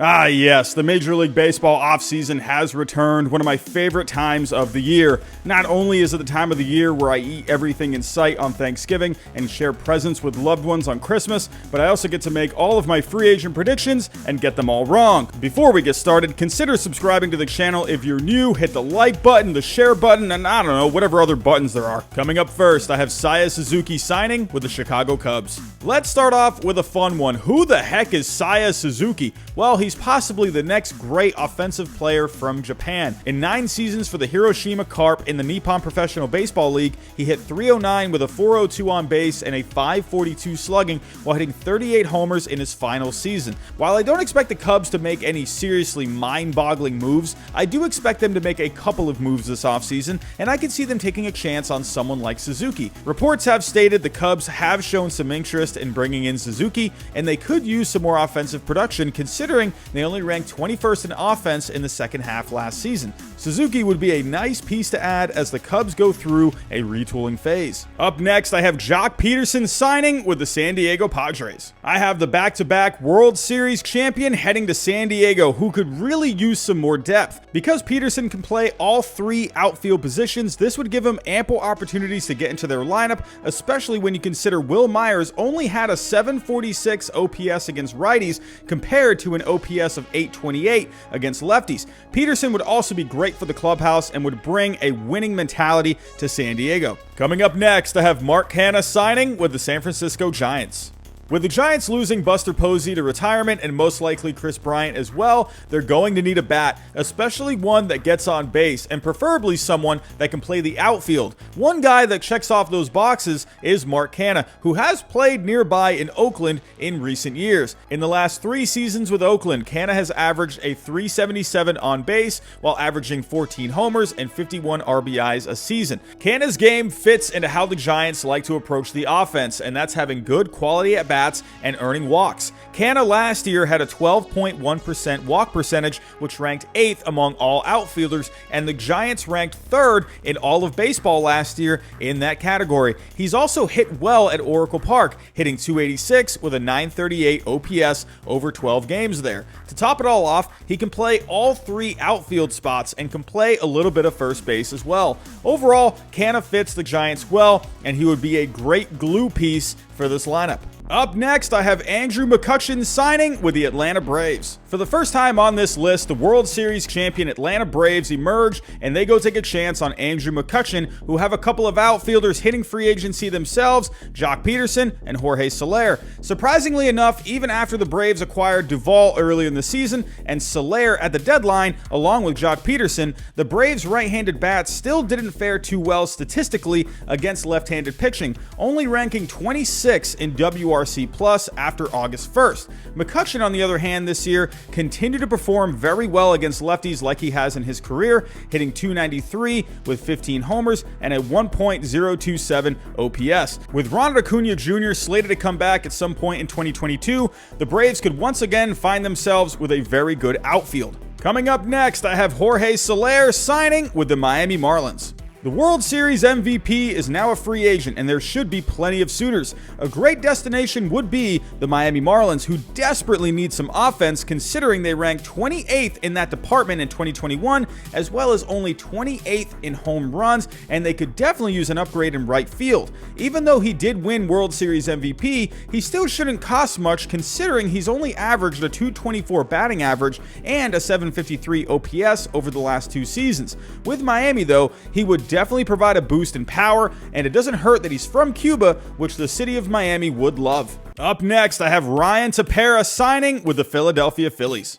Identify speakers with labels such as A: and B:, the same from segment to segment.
A: Ah, yes, the Major League Baseball offseason has returned, one of my favorite times of the year. Not only is it the time of the year where I eat everything in sight on Thanksgiving and share presents with loved ones on Christmas, but I also get to make all of my free agent predictions and get them all wrong. Before we get started, consider subscribing to the channel if you're new, hit the like button, the share button, and I don't know, whatever other buttons there are. Coming up first, I have Seiya Suzuki signing with the Chicago Cubs. Let's start off with a fun one. Who the heck is Seiya Suzuki? Well, he's possibly the next great offensive player from Japan. In 9 seasons for the Hiroshima Carp in the Nippon Professional Baseball League, he hit .309 with a .402 on base and a .542 slugging while hitting 38 homers in his final season. While I don't expect the Cubs to make any seriously mind-boggling moves, I do expect them to make a couple of moves this offseason, and I can see them taking a chance on someone like Suzuki. Reports have stated the Cubs have shown some interest in bringing in Suzuki, and they could use some more offensive production considering they only ranked 21st in offense in the second half last season. Suzuki would be a nice piece to add as the Cubs go through a retooling phase. Up next, I have Joc Pederson signing with the San Diego Padres. I have the back-to-back World Series champion heading to San Diego, who could really use some more depth. Because Pederson can play all 3 outfield positions, this would give him ample opportunities to get into their lineup, especially when you consider Wil Myers only had a .746 OPS against righties compared to an OPS of .828 against lefties. Pederson would also be great for the clubhouse and would bring a winning mentality to San Diego. Coming up next, I have Mark Canha signing with the San Francisco Giants. With the Giants losing Buster Posey to retirement and most likely Kris Bryant as well, they're going to need a bat, especially one that gets on base and preferably someone that can play the outfield. One guy that checks off those boxes is Mark Canha, who has played nearby in Oakland in recent years. In the last 3 seasons with Oakland, Canha has averaged a .377 on base while averaging 14 homers and 51 RBIs a season. Canha's game fits into how the Giants like to approach the offense, and that's having good quality at bats and earning walks. Canha last year had a 12.1% walk percentage, which ranked 8th among all outfielders, and the Giants ranked 3rd in all of baseball last year in that category. He's also hit well at Oracle Park, hitting .286 with a .938 OPS over 12 games there. To top it all off, he can play all 3 outfield spots and can play a little bit of first base as well. Overall, Canha fits the Giants well, and he would be a great glue piece for this lineup. Up next, I have Andrew McCutchen signing with the Atlanta Braves. For the first time on this list, the World Series champion Atlanta Braves emerge, and they go take a chance on Andrew McCutchen, who have a couple of outfielders hitting free agency themselves, Joc Pederson and Jorge Soler. Surprisingly enough, even after the Braves acquired Duvall early in the season and Soler at the deadline, along with Joc Pederson, the Braves' right-handed bats still didn't fare too well statistically against left-handed pitching, only ranking 26 in WRC+ after August 1st. McCutchen, on the other hand, this year continued to perform very well against lefties like he has in his career, hitting .293 with 15 homers and a 1.027 OPS. With Ronald Acuna Jr. slated to come back at some point in 2022, the Braves could once again find themselves with a very good outfield. Coming up next, I have Jorge Soler signing with the Miami Marlins. The World Series MVP is now a free agent, and there should be plenty of suitors. A great destination would be the Miami Marlins, who desperately need some offense considering they ranked 28th in that department in 2021, as well as only 28th in home runs, and they could definitely use an upgrade in right field. Even though he did win World Series MVP, he still shouldn't cost much considering he's only averaged a .224 batting average and a .753 OPS over the last 2 seasons. With Miami, though, he would definitely provide a boost in power, and it doesn't hurt that he's from Cuba, which the city of Miami would love. Up next, I have Ryan Tepera signing with the Philadelphia Phillies.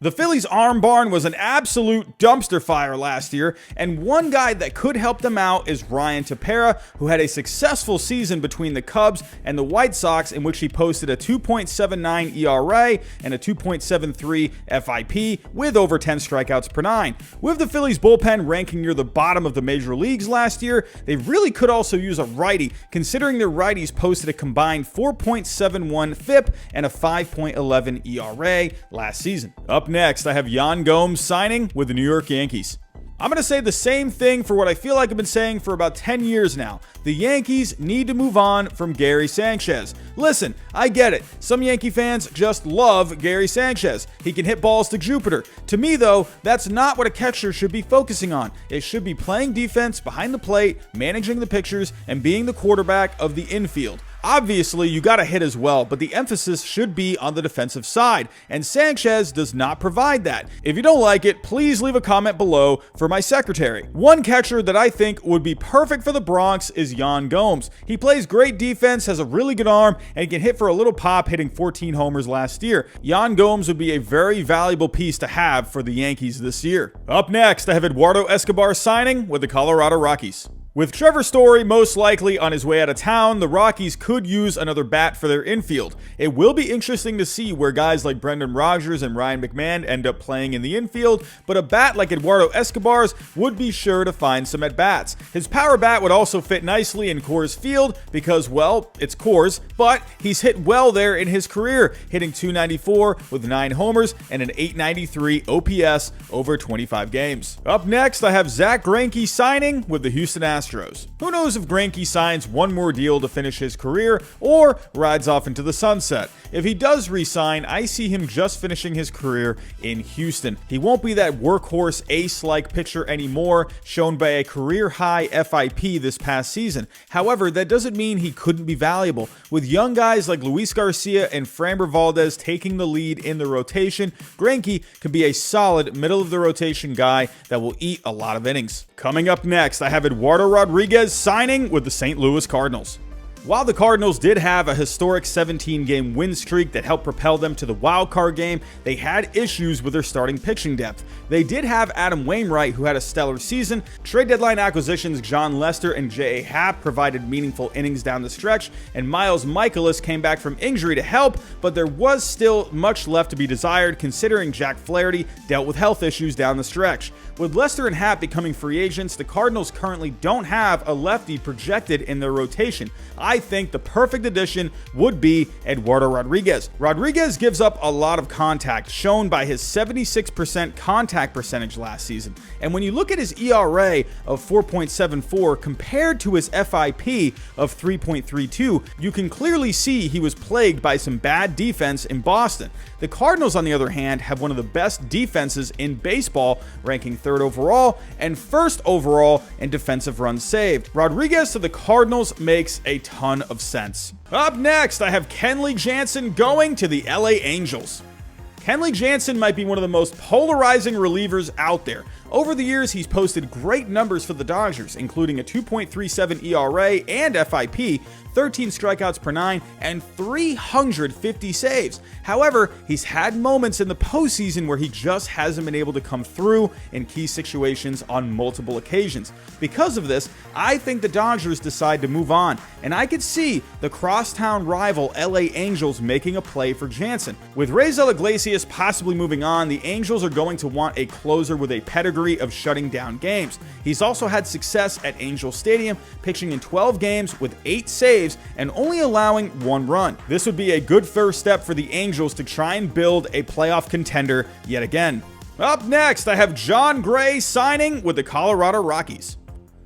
A: The Phillies' arm barn was an absolute dumpster fire last year, and one guy that could help them out is Ryan Tepera, who had a successful season between the Cubs and the White Sox in which he posted a 2.79 ERA and a 2.73 FIP with over 10 strikeouts per 9. With the Phillies' bullpen ranking near the bottom of the major leagues last year, they really could also use a righty, considering their righties posted a combined 4.71 FIP and a 5.11 ERA last season. Up next, I have Yan Gomes signing with the New York Yankees. I'm going to say the same thing for what I feel like I've been saying for about 10 years now. The Yankees need to move on from Gary Sanchez. Listen, I get it. Some Yankee fans just love Gary Sanchez. He can hit balls to Jupiter. To me, though, that's not what a catcher should be focusing on. It should be playing defense behind the plate, managing the pitchers, and being the quarterback of the infield. Obviously, you gotta hit as well, but the emphasis should be on the defensive side, and Sanchez does not provide that. If you don't like it, please leave a comment below for my secretary. One catcher that I think would be perfect for the Bronx is Yan Gomes. He plays great defense, has a really good arm, and can hit for a little pop, hitting 14 homers last year. Yan Gomes would be a very valuable piece to have for the Yankees this year. Up next, I have Eduardo Escobar signing with the Colorado Rockies. With Trevor Story most likely on his way out of town, the Rockies could use another bat for their infield. It will be interesting to see where guys like Brendan Rodgers and Ryan McMahon end up playing in the infield, but a bat like Eduardo Escobar's would be sure to find some at-bats. His power bat would also fit nicely in Coors Field because, well, it's Coors, but he's hit well there in his career, hitting .294 with 9 homers and an .893 OPS over 25 games. Up next, I have Zack Greinke signing with the Houston Astros. Who knows if Greinke signs one more deal to finish his career or rides off into the sunset. If he does re-sign, I see him just finishing his career in Houston. He won't be that workhorse ace-like pitcher anymore, shown by a career-high FIP this past season. However, that doesn't mean he couldn't be valuable. With young guys like Luis Garcia and Framber Valdez taking the lead in the rotation, Greinke could be a solid middle-of-the-rotation guy that will eat a lot of innings. Coming up next, I have Eduardo Rodriguez signing with the St. Louis Cardinals. While the Cardinals did have a historic 17-game win streak that helped propel them to the wild card game, they had issues with their starting pitching depth. They did have Adam Wainwright, who had a stellar season. Trade deadline acquisitions John Lester and J.A. Happ provided meaningful innings down the stretch, and Miles Mikolas came back from injury to help, but there was still much left to be desired considering Jack Flaherty dealt with health issues down the stretch. With Lester and Happ becoming free agents, the Cardinals currently don't have a lefty projected in their rotation. I think the perfect addition would be Eduardo Rodriguez. Rodriguez gives up a lot of contact, shown by his 76% contact percentage last season. And when you look at his ERA of 4.74 compared to his FIP of 3.32, you can clearly see he was plagued by some bad defense in Boston. The Cardinals, on the other hand, have one of the best defenses in baseball, ranking 3rd overall and 1st overall in defensive runs saved. Rodriguez to the Cardinals makes a ton of sense. Up next, I have Kenley Jansen going to the LA Angels. Kenley Jansen might be one of the most polarizing relievers out there. Over the years, he's posted great numbers for the Dodgers, including a 2.37 ERA and FIP, 13 strikeouts per 9, and 350 saves. However, he's had moments in the postseason where he just hasn't been able to come through in key situations on multiple occasions. Because of this, I think the Dodgers decide to move on, and I could see the crosstown rival LA Angels making a play for Jansen. With Raisel Iglesias possibly moving on, the Angels are going to want a closer with a pedigree of shutting down games. He's also had success at Angel Stadium, pitching in 12 games with 8 saves and only allowing 1 run. This would be a good first step for the Angels to try and build a playoff contender yet again. Up next, I have Jon Gray signing with the Colorado Rockies.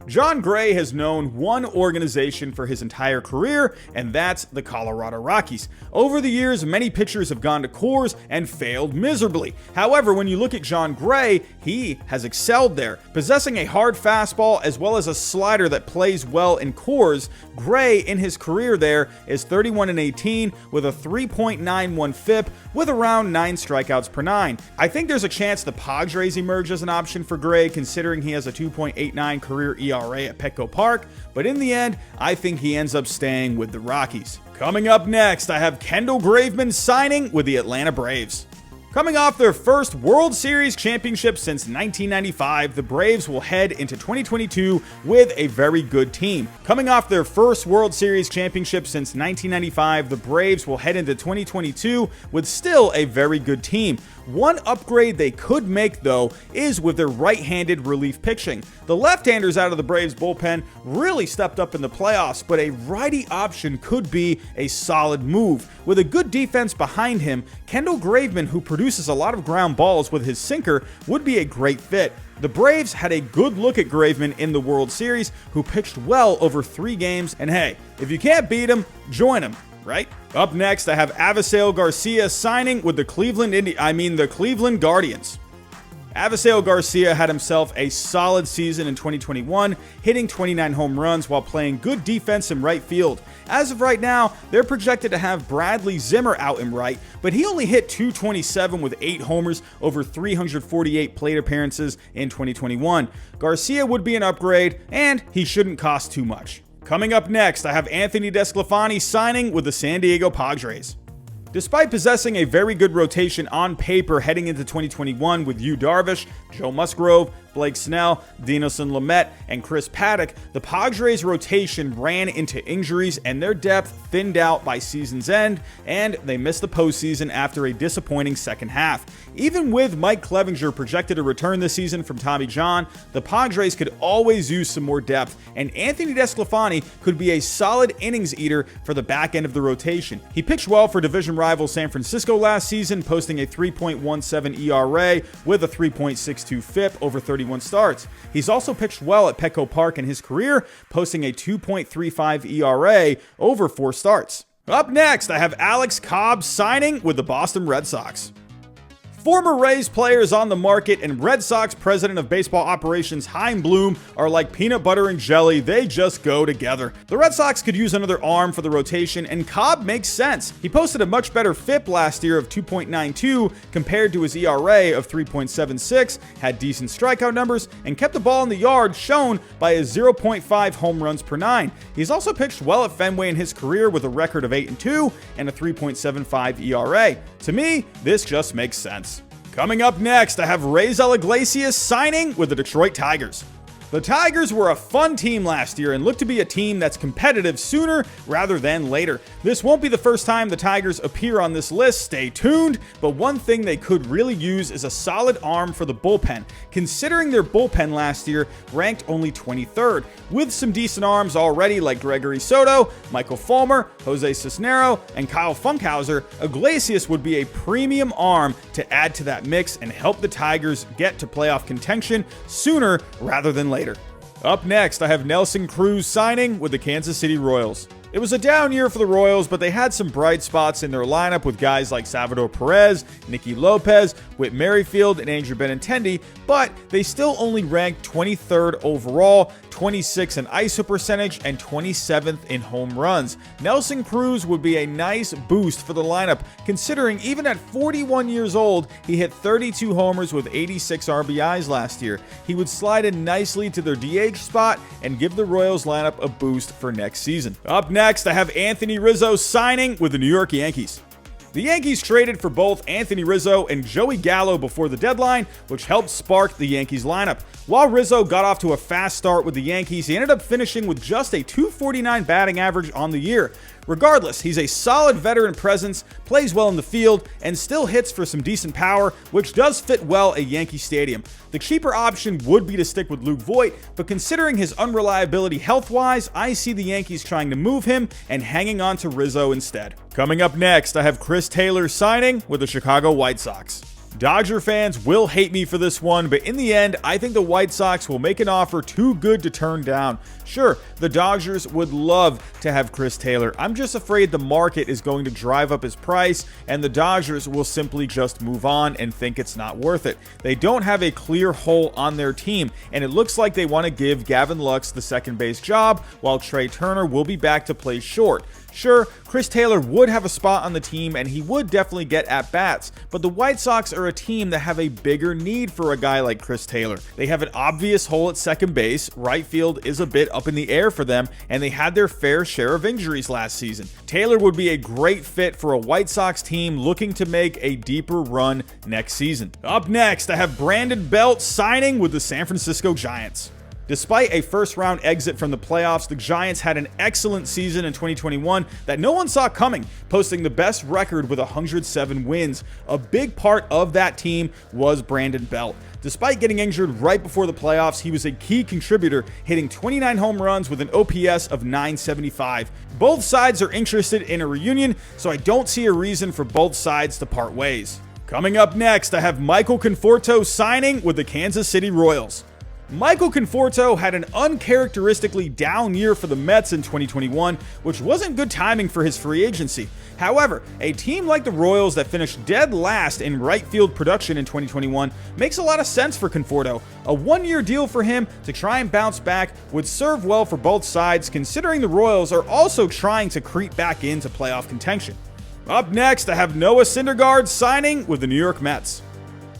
A: Jon Gray has known one organization for his entire career, and that's the Colorado Rockies. Over the years, many pitchers have gone to Coors and failed miserably. However, when you look at Jon Gray, he has excelled there. Possessing a hard fastball as well as a slider that plays well in Coors, Gray in his career there is 31-18 with a 3.91 FIP with around 9 strikeouts per 9. I think there's a chance the Padres emerge as an option for Gray, considering he has a 2.89 career ERA at Petco Park, but in the end, I think he ends up staying with the Rockies. Coming up next, I have Kendall Graveman signing with the Atlanta Braves. Coming off their first World Series championship since 1995, the Braves will head into 2022 with a very good team. Coming off their first World Series championship since 1995, the Braves will head into 2022 with still a very good team. One upgrade they could make, though, is with their right-handed relief pitching. The left-handers out of the Braves bullpen really stepped up in the playoffs, but a righty option could be a solid move. With a good defense behind him, Kendall Graveman, who produced produces a lot of ground balls with his sinker, would be a great fit. The Braves had a good look at Graveman in the World Series, who pitched well over 3 games, and hey, if you can't beat him, join him, right? Up next, I have Avisail Garcia signing with the Cleveland Guardians. Avisail Garcia had himself a solid season in 2021, hitting 29 home runs while playing good defense in right field. As of right now, they're projected to have Bradley Zimmer out in right, but he only hit .227 with 8 homers over 348 plate appearances in 2021. Garcia would be an upgrade, and he shouldn't cost too much. Coming up next, I have Anthony DeSclafani signing with the San Diego Padres. Despite possessing a very good rotation on paper heading into 2021 with Yu Darvish, Joe Musgrove, Blake Snell, Dinelson Lamet, and Chris Paddock, the Padres' rotation ran into injuries and their depth thinned out by season's end, and they missed the postseason after a disappointing second half. Even with Mike Clevinger projected to return this season from Tommy John, the Padres could always use some more depth, and Anthony DeSclafani could be a solid innings eater for the back end of the rotation. He pitched well for division rival San Francisco last season, posting a 3.17 ERA with a 3.62 FIP over 31 starts. He's also pitched well at Petco Park in his career, posting a 2.35 ERA over 4 starts. Up next, I have Alex Cobb signing with the Boston Red Sox. Former Rays players on the market and Red Sox president of baseball operations Chaim Bloom are like peanut butter and jelly, they just go together. The Red Sox could use another arm for the rotation, and Cobb makes sense. He posted a much better FIP last year of 2.92 compared to his ERA of 3.76, had decent strikeout numbers, and kept the ball in the yard, shown by his 0.5 home runs per 9. He's also pitched well at Fenway in his career with a record of 8-2 and a 3.75 ERA. To me, this just makes sense. Coming up next, I have Raisel Iglesias signing with the Detroit Tigers. The Tigers were a fun team last year and look to be a team that's competitive sooner rather than later. This won't be the first time the Tigers appear on this list, stay tuned, but one thing they could really use is a solid arm for the bullpen, considering their bullpen last year ranked only 23rd. With some decent arms already like Gregory Soto, Michael Fulmer, Jose Cisnero, and Kyle Funkhauser, Iglesias would be a premium arm to add to that mix and help the Tigers get to playoff contention sooner rather than later. Up next, I have Nelson Cruz signing with the Kansas City Royals. It was a down year for the Royals, but they had some bright spots in their lineup with guys like Salvador Perez, Nicky Lopez, Whit Merrifield, and Andrew Benintendi, but they still only ranked 23rd overall, 26th in ISO percentage, and 27th in home runs. Nelson Cruz would be a nice boost for the lineup, considering even at 41 years old, he hit 32 homers with 86 RBIs last year. He would slide in nicely to their DH spot and give the Royals lineup a boost for next season. Up next, I have Anthony Rizzo signing with the New York Yankees. The Yankees traded for both Anthony Rizzo and Joey Gallo before the deadline, which helped spark the Yankees lineup. While Rizzo got off to a fast start with the Yankees, he ended up finishing with just a .249 batting average on the year. Regardless, he's a solid veteran presence, plays well in the field, and still hits for some decent power, which does fit well at Yankee Stadium. The cheaper option would be to stick with Luke Voit, but considering his unreliability health-wise, I see the Yankees trying to move him and hanging on to Rizzo instead. Coming up next, I have Chris Taylor signing with the Chicago White Sox. Dodger fans will hate me for this one, but in the end, I think the White Sox will make an offer too good to turn down. Sure, the Dodgers would love to have Chris Taylor. I'm just afraid the market is going to drive up his price, and the Dodgers will simply just move on and think it's not worth it. They don't have a clear hole on their team, and it looks like they want to give Gavin Lux the second base job, while Trey Turner will be back to play short. Sure, Chris Taylor would have a spot on the team and he would definitely get at-bats, but the White Sox are a team that have a bigger need for a guy like Chris Taylor. They have an obvious hole at second base, right field is a bit up in the air for them, and they had their fair share of injuries last season. Taylor would be a great fit for a White Sox team looking to make a deeper run next season. Up next, I have Brandon Belt signing with the San Francisco Giants. Despite a first-round exit from the playoffs, the Giants had an excellent season in 2021 that no one saw coming, posting the best record with 107 wins. A big part of that team was Brandon Belt. Despite getting injured right before the playoffs, he was a key contributor, hitting 29 home runs with an OPS of .975. Both sides are interested in a reunion, so I don't see a reason for both sides to part ways. Coming up next, I have Michael Conforto signing with the Kansas City Royals. Michael Conforto had an uncharacteristically down year for the Mets in 2021, which wasn't good timing for his free agency. However, a team like the Royals that finished dead last in right field production in 2021 makes a lot of sense for Conforto. A one-year deal for him to try and bounce back would serve well for both sides, considering the Royals are also trying to creep back into playoff contention. Up next, I have Noah Syndergaard signing with the New York Mets.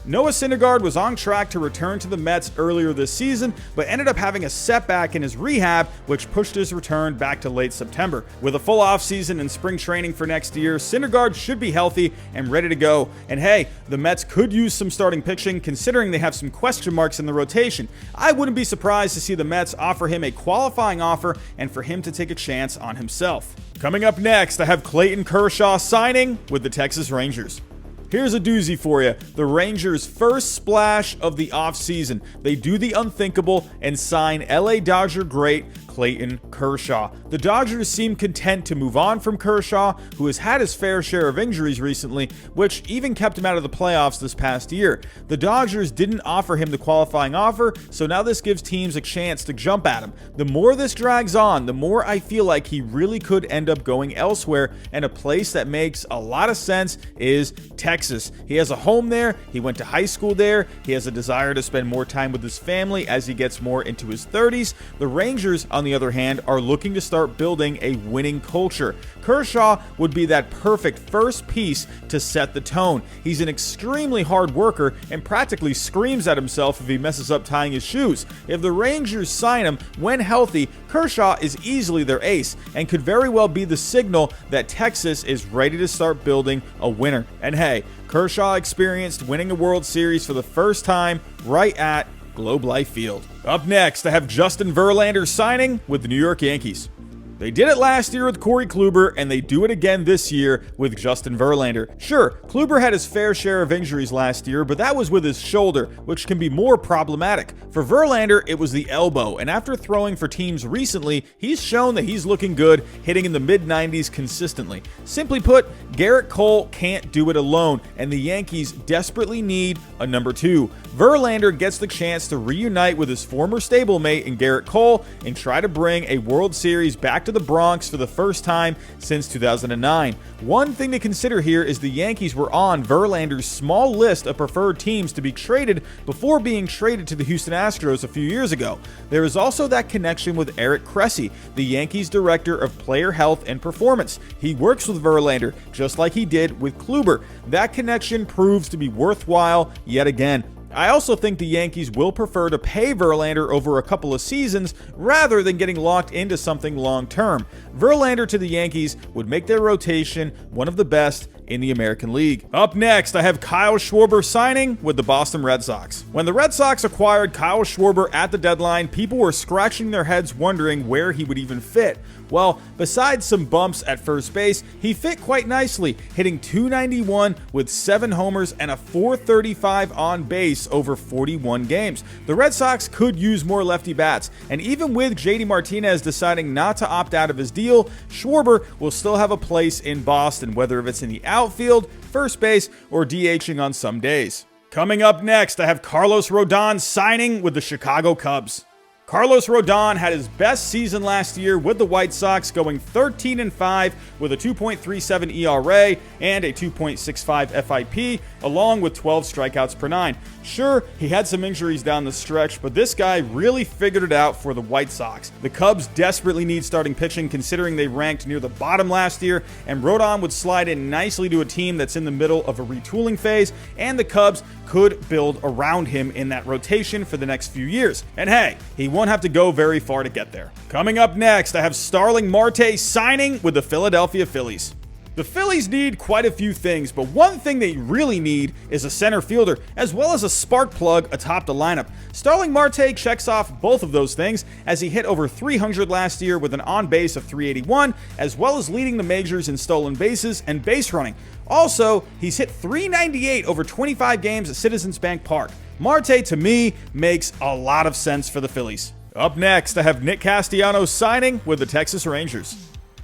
A: Noah Syndergaard was on track to return to the Mets earlier this season, but ended up having a setback in his rehab, which pushed his return back to late September. With a full offseason and spring training for next year, Syndergaard should be healthy and ready to go. And hey, the Mets could use some starting pitching, considering they have some question marks in the rotation. I wouldn't be surprised to see the Mets offer him a qualifying offer and for him to take a chance on himself. Coming up next, I have Clayton Kershaw signing with the Texas Rangers. Here's a doozy for you. The Rangers' first splash of the offseason. They do the unthinkable and sign LA Dodger great Clayton Kershaw. The Dodgers seem content to move on from Kershaw, who has had his fair share of injuries recently, which even kept him out of the playoffs this past year. The Dodgers didn't offer him the qualifying offer, so now this gives teams a chance to jump at him. The more this drags on, the more I feel like he really could end up going elsewhere, and a place that makes a lot of sense is Texas. He has a home there, he went to high school there, he has a desire to spend more time with his family as he gets more into his 30s. The Rangers, on the other hand, are looking to start building a winning culture. Kershaw would be that perfect first piece to set the tone. He's an extremely hard worker and practically screams at himself if he messes up tying his shoes. If the Rangers sign him when healthy, Kershaw is easily their ace and could very well be the signal that Texas is ready to start building a winner. And hey, Kershaw experienced winning a World Series for the first time right at Globe Life Field. Up next, I have Justin Verlander signing with the New York Yankees. They did it last year with Corey Kluber, and they do it again this year with Justin Verlander. Sure, Kluber had his fair share of injuries last year, but that was with his shoulder, which can be more problematic. For Verlander, it was the elbow, and after throwing for teams recently, he's shown that he's looking good, hitting in the mid-90s consistently. Simply put, Garrett Cole can't do it alone, and the Yankees desperately need a number two. Verlander gets the chance to reunite with his former stablemate in Garrett Cole and try to bring a World Series back to the Bronx for the first time since 2009. One thing to consider here is the Yankees were on Verlander's small list of preferred teams to be traded before being traded to the Houston Astros a few years ago. There is also that connection with Eric Cressey, the Yankees director of player health and performance. He works with Verlander just like he did with Kluber. That connection proves to be worthwhile yet again. I also think the Yankees will prefer to pay Verlander over a couple of seasons rather than getting locked into something long-term. Verlander to the Yankees would make their rotation one of the best in the American League. Up next, I have Kyle Schwarber signing with the Boston Red Sox. When the Red Sox acquired Kyle Schwarber at the deadline, people were scratching their heads wondering where he would even fit. Well, besides some bumps at first base, he fit quite nicely, hitting .291 with 7 homers and a .435 on base over 41 games. The Red Sox could use more lefty bats, and even with JD Martinez deciding not to opt out of his deal, Schwarber will still have a place in Boston, whether it's in the outfield, first base, or DHing on some days. Coming up next, I have Carlos Rodon signing with the Chicago Cubs. Carlos Rodon had his best season last year with the White Sox, going 13-5 with a 2.37 ERA and a 2.65 FIP, along with 12 strikeouts per 9. Sure, he had some injuries down the stretch, but this guy really figured it out for the White Sox. The Cubs desperately need starting pitching, considering they ranked near the bottom last year, and Rodon would slide in nicely to a team that's in the middle of a retooling phase, and the Cubs could build around him in that rotation for the next few years. And hey, he won't have to go very far to get there. Coming up next, I have Starling Marte signing with the Philadelphia Phillies. The Phillies need quite a few things, but one thing they really need is a center fielder, as well as a spark plug atop the lineup. Starling Marte checks off both of those things, as he hit over 300 last year with an on-base of 381, as well as leading the majors in stolen bases and base running. Also, he's hit 398 over 25 games at Citizens Bank Park. Marte, to me, makes a lot of sense for the Phillies. Up next, I have Nick Castellanos signing with the Texas Rangers.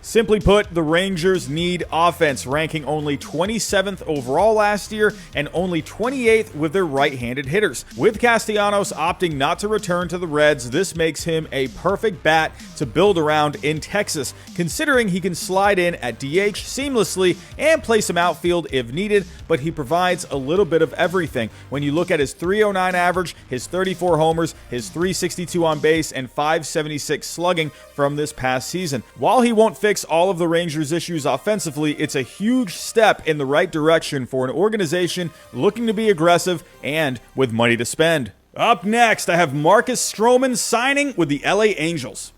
A: Simply put, the Rangers need offense, ranking only 27th overall last year and only 28th with their right-handed hitters. With Castellanos opting not to return to the Reds, this makes him a perfect bat to build around in Texas, considering he can slide in at DH seamlessly and play some outfield if needed, but he provides a little bit of everything. When you look at his .309 average, his 34 homers, his .362 on base, and .576 slugging from this past season. While he won't fix all of the Rangers' issues offensively, it's a huge step in the right direction for an organization looking to be aggressive and with money to spend. Up next, I have Marcus Stroman signing with the LA Angels.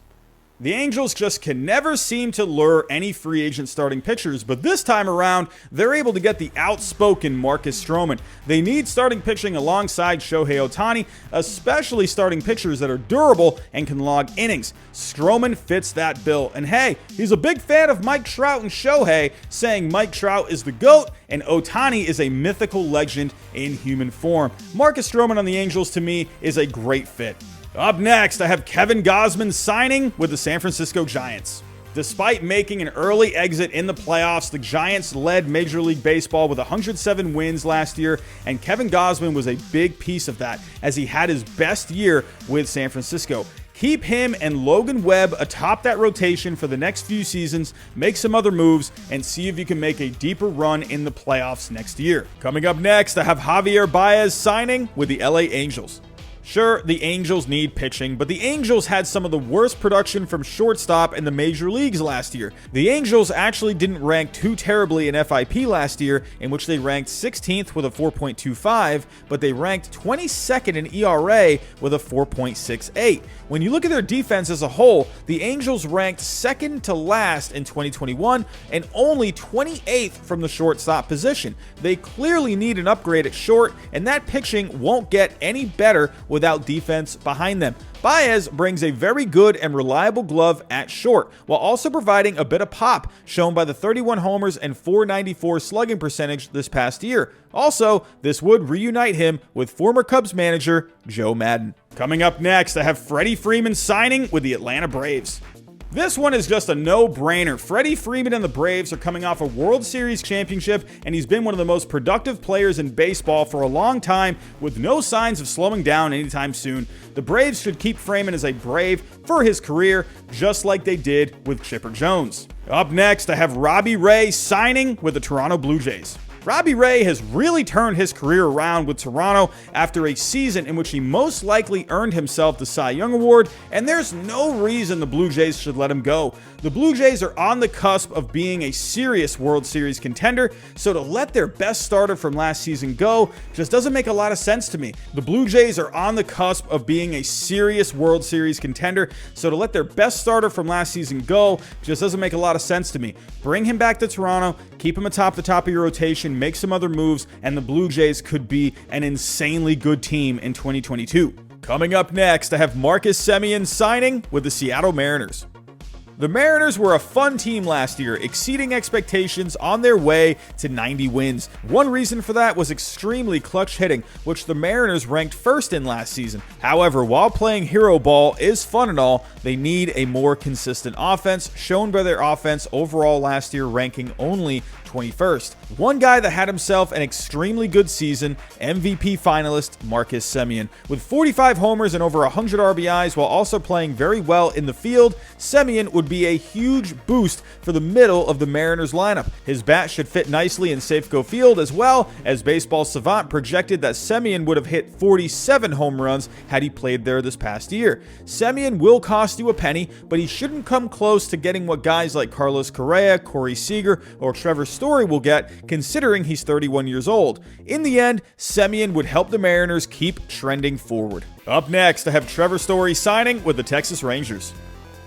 A: The Angels just can never seem to lure any free agent starting pitchers, but this time around, they're able to get the outspoken Marcus Stroman. They need starting pitching alongside Shohei Ohtani, especially starting pitchers that are durable and can log innings. Stroman fits that bill, and hey, he's a big fan of Mike Trout and Shohei, saying Mike Trout is the GOAT and Ohtani is a mythical legend in human form. Marcus Stroman on the Angels, to me, is a great fit. Up next, I have Kevin Gausman signing with the San Francisco Giants. Despite making an early exit in the playoffs, the Giants led Major League Baseball with 107 wins last year, and Kevin Gausman was a big piece of that as he had his best year with San Francisco. Keep him and Logan Webb atop that rotation for the next few seasons, make some other moves, and see if you can make a deeper run in the playoffs next year. Coming up next, I have Javier Baez signing with the LA Angels. Sure, the Angels need pitching, but the Angels had some of the worst production from shortstop in the major leagues last year. The Angels actually didn't rank too terribly in FIP last year, in which they ranked 16th with a 4.25, but they ranked 22nd in ERA with a 4.68. When you look at their defense as a whole, the Angels ranked second to last in 2021 and only 28th from the shortstop position. They clearly need an upgrade at short, and that pitching won't get any better without defense behind them. Baez brings a very good and reliable glove at short, while also providing a bit of pop, shown by the 31 homers and .494 slugging percentage this past year. Also, this would reunite him with former Cubs manager Joe Maddon. Coming up next, I have Freddie Freeman signing with the Atlanta Braves. This one is just a no-brainer. Freddie Freeman and the Braves are coming off a World Series championship, and he's been one of the most productive players in baseball for a long time, with no signs of slowing down anytime soon. The Braves should keep Freeman as a Brave for his career, just like they did with Chipper Jones. Up next, I have Robbie Ray signing with the Toronto Blue Jays. Robbie Ray has really turned his career around with Toronto after a season in which he most likely earned himself the Cy Young Award, and there's no reason the Blue Jays should let him go. The Blue Jays are on the cusp of being a serious World Series contender, so to let their best starter from last season go just doesn't make a lot of sense to me. The Blue Jays are on the cusp of being a serious World Series contender, so to let their best starter from last season go just doesn't make a lot of sense to me. Bring him back to Toronto, keep him atop the top of your rotation, make some other moves, and the Blue Jays could be an insanely good team in 2022. Coming up next, I have Marcus Semien signing with the Seattle Mariners. The Mariners were a fun team last year, exceeding expectations on their way to 90 wins. One reason for that was extremely clutch hitting, which the Mariners ranked first in last season. However, while playing hero ball is fun and all, they need a more consistent offense, shown by their offense overall last year ranking only 21st. One guy that had himself an extremely good season, MVP finalist Marcus Semien. With 45 homers and over 100 RBIs while also playing very well in the field, Semien would be a huge boost for the middle of the Mariners lineup. His bat should fit nicely in Safeco Field, as well as Baseball Savant projected that Semien would have hit 47 home runs had he played there this past year. Semien will cost you a penny, but he shouldn't come close to getting what guys like Carlos Correa, Corey Seager, or Trevor Story will get, considering he's 31 years old. In the end, Semien would help the Mariners keep trending forward. Up next, I have Trevor Story signing with the Texas Rangers.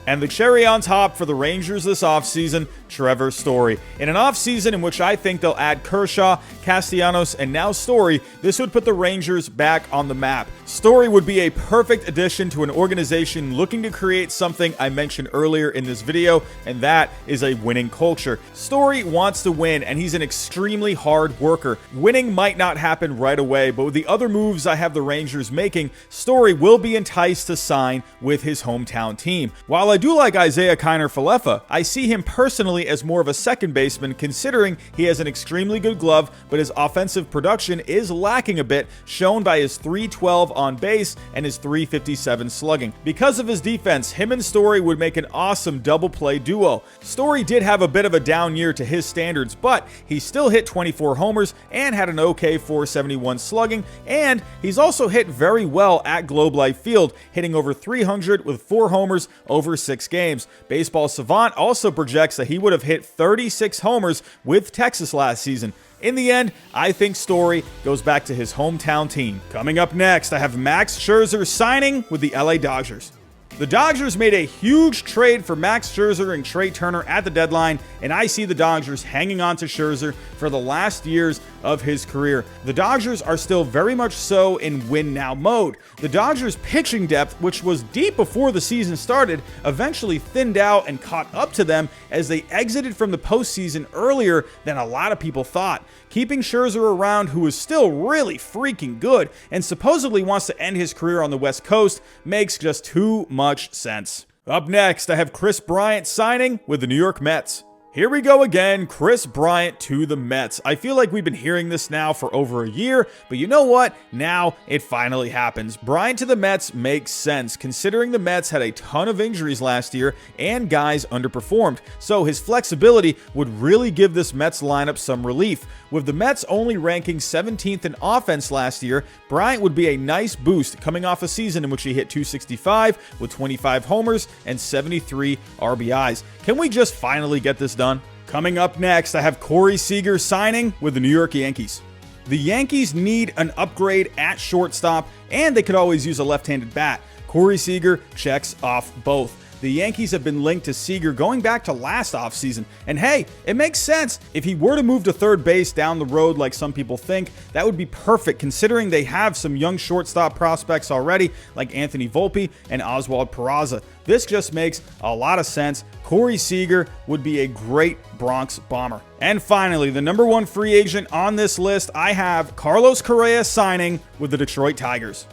A: And the cherry on top for the Rangers this offseason, Trevor Story. In an offseason in which I think they'll add Kershaw, Castellanos, and now Story, this would put the Rangers back on the map. Story would be a perfect addition to an organization looking to create something I mentioned earlier in this video, and that is a winning culture. Story wants to win, and he's an extremely hard worker. Winning might not happen right away, but with the other moves I have the Rangers making, Story will be enticed to sign with his hometown team. While I I do like Isaiah Kiner-Falefa, I see him personally as more of a second baseman considering he has an extremely good glove, but his offensive production is lacking a bit, shown by his .312 on base and his .357 slugging. Because of his defense, him and Story would make an awesome double play duo. Story did have a bit of a down year to his standards, but he still hit 24 homers and had an okay .471 slugging, and he's also hit very well at Globe Life Field, hitting over .300 with 4 homers over 6 games. Baseball Savant also projects that he would have hit 36 homers with Texas last season. In the end, I think Story goes back to his hometown team. Coming up next, I have Max Scherzer signing with the LA Dodgers. The Dodgers made a huge trade for Max Scherzer and Trey Turner at the deadline, and I see the Dodgers hanging on to Scherzer for the last years of his career. The Dodgers are still very much so in win-now mode. The Dodgers' pitching depth, which was deep before the season started, eventually thinned out and caught up to them as they exited from the postseason earlier than a lot of people thought. Keeping Scherzer around, who is still really freaking good and supposedly wants to end his career on the West Coast, makes just too much sense. Up next, I have Kris Bryant signing with the New York Mets. Here we go again, Kris Bryant to the Mets. I feel like we've been hearing this now for over a year, but you know what? Now it finally happens. Bryant to the Mets makes sense, considering the Mets had a ton of injuries last year and guys underperformed, so his flexibility would really give this Mets lineup some relief. With the Mets only ranking 17th in offense last year, Bryant would be a nice boost coming off a season in which he hit .265 with 25 homers and 73 RBIs. Can we just finally get this done? Coming up next, I have Corey Seager signing with the New York Yankees. The Yankees need an upgrade at shortstop, and they could always use a left-handed bat. Corey Seager checks off both. The Yankees have been linked to Seager going back to last offseason, and hey, it makes sense. If he were to move to third base down the road like some people think, that would be perfect considering they have some young shortstop prospects already like Anthony Volpe and Oswald Peraza. This just makes a lot of sense. Corey Seager would be a great Bronx Bomber. And finally, the number 1 free agent on this list, I have Carlos Correa signing with the Detroit Tigers.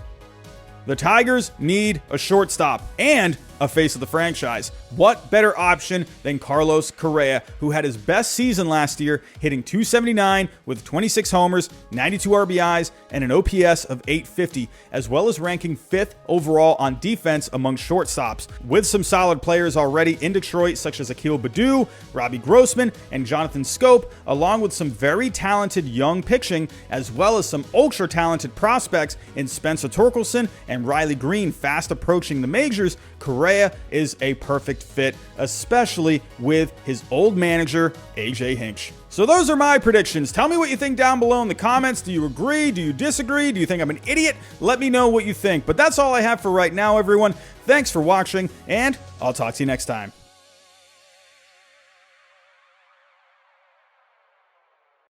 A: The Tigers need a shortstop and a face of the franchise. What better option than Carlos Correa, who had his best season last year, hitting .279 with 26 homers, 92 RBIs, and an OPS of .850, as well as ranking 5th overall on defense among shortstops. With some solid players already in Detroit, such as Akil Baddoo, Robbie Grossman, and Jonathan Scope, along with some very talented young pitching, as well as some ultra-talented prospects in Spencer Torkelson and Riley Green fast approaching the majors, Correa is a perfect fit, especially with his old manager, AJ Hinch. So those are my predictions. Tell me what you think down below in the comments. Do you agree? Do you disagree? Do you think I'm an idiot? Let me know what you think. But that's all I have for right now, everyone. Thanks for watching, and I'll talk to you next time.